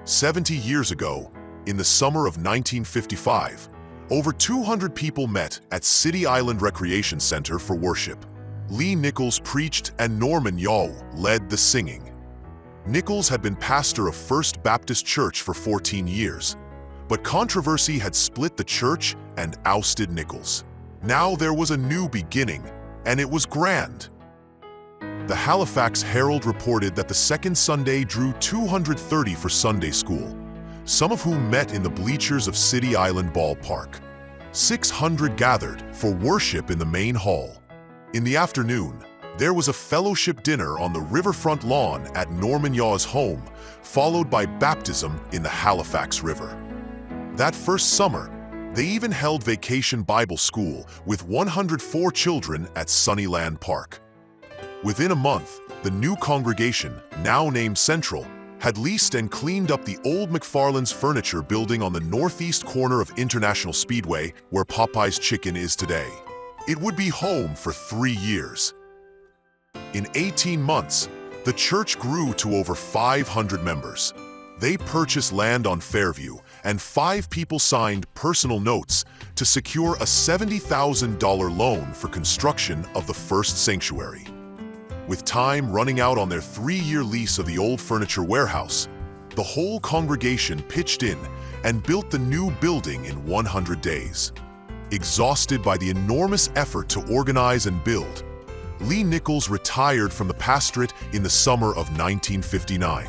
70 years ago, in the summer of 1955, over 200 people met at City Island Recreation Center for worship. Nichols preached and Norman Iauch led the singing. Nichols had been pastor of First Baptist Church for 14 years, but controversy had split the church and ousted Nichols. Now there was a new beginning, and it was grand. The Halifax Herald reported that the second Sunday drew 230 for Sunday school, some of whom met in the bleachers of City Island Ballpark. 600 gathered for worship in the main hall. In the afternoon, there was a fellowship dinner on the riverfront lawn at Norman Iauch's home, followed by baptism in the Halifax River. That first summer, they even held vacation Bible school with 104 children at Sunnyland Park. Within a month, the new congregation, now named Central, had leased and cleaned up the old McFarland's furniture building on the northeast corner of International Speedway, where Popeye's Chicken is today. It would be home for 3 years. In 18 months, the church grew to over 500 members. They purchased land on Fairview, and 5 people signed personal notes to secure a $70,000 loan for construction of the first sanctuary. With time running out on their 3-year lease of the old furniture warehouse, the whole congregation pitched in and built the new building in 100 days. Exhausted by the enormous effort to organize and build, Nichols retired from the pastorate in the summer of 1959.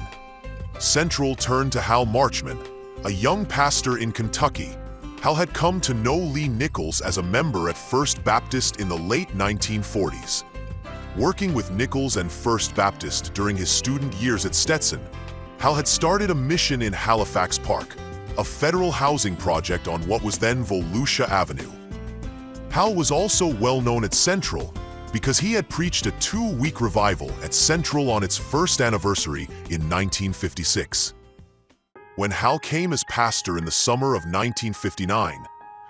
Central turned to Hal Marchman, a young pastor in Kentucky. Hal had come to know Nichols as a member at First Baptist in the late 1940s. Working with Nichols and First Baptist during his student years at Stetson, Hal had started a mission in Halifax Park, a federal housing project on what was then Volusia Avenue. Hal was also well known at Central because he had preached a 2-week revival at Central on its first anniversary in 1956. When Hal came as pastor in the summer of 1959,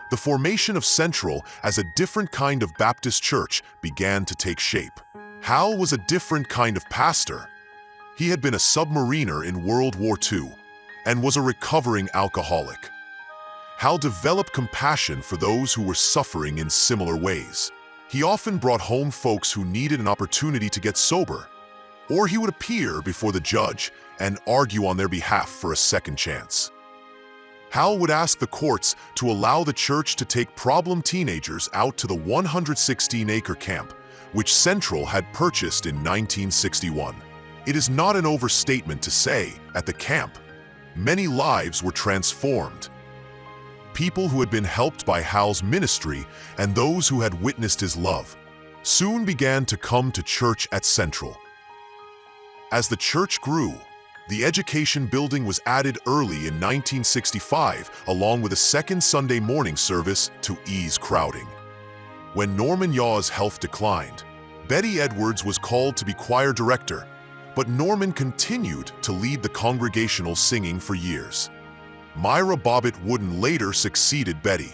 the formation of Central as a different kind of Baptist church began to take shape. Hal was a different kind of pastor. He had been a submariner in World War II and was a recovering alcoholic. Hal developed compassion for those who were suffering in similar ways. He often brought home folks who needed an opportunity to get sober, or he would appear before the judge and argue on their behalf for a second chance. Hal would ask the courts to allow the church to take problem teenagers out to the 116-acre camp, which Central had purchased in 1961. It is not an overstatement to say, at the camp, many lives were transformed. People who had been helped by Hal's ministry and those who had witnessed his love soon began to come to church at Central. As the church grew, the education building was added early in 1965 along with a second Sunday morning service to ease crowding. When Norman Iauch's health declined, Betty Edwards was called to be choir director, but Norman continued to lead the congregational singing for years. Myra Bobbitt Wooden later succeeded Betty.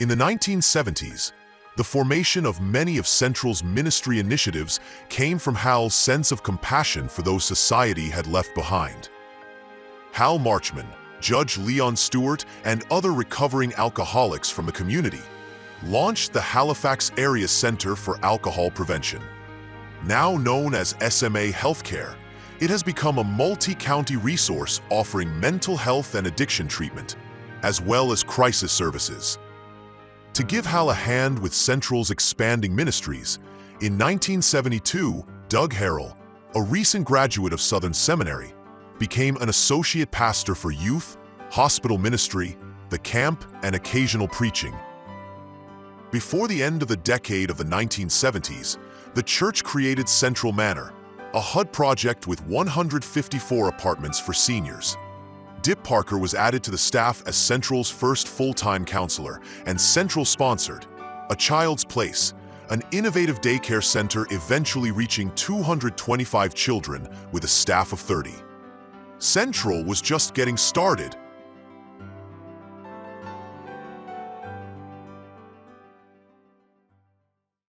In the 1970s, the formation of many of Central's ministry initiatives came from Hal's sense of compassion for those society had left behind. Hal Marchman, Judge Leon Stewart, and other recovering alcoholics from the community launched the Halifax Area Center for Alcohol Prevention. Now known as SMA Healthcare, it has become a multi-county resource offering mental health and addiction treatment, as well as crisis services. To give Hal a hand with Central's expanding ministries, in 1972, Doug Harrell, a recent graduate of Southern Seminary, became an associate pastor for youth, hospital ministry, the camp, and occasional preaching. Before the end of the decade of the 1970s, the church created Central Manor, a HUD project with 154 apartments for seniors. Dip Parker was added to the staff as Central's first full-time counselor, and Central sponsored A Child's Place, an innovative daycare center eventually reaching 225 children with a staff of 30. Central was just getting started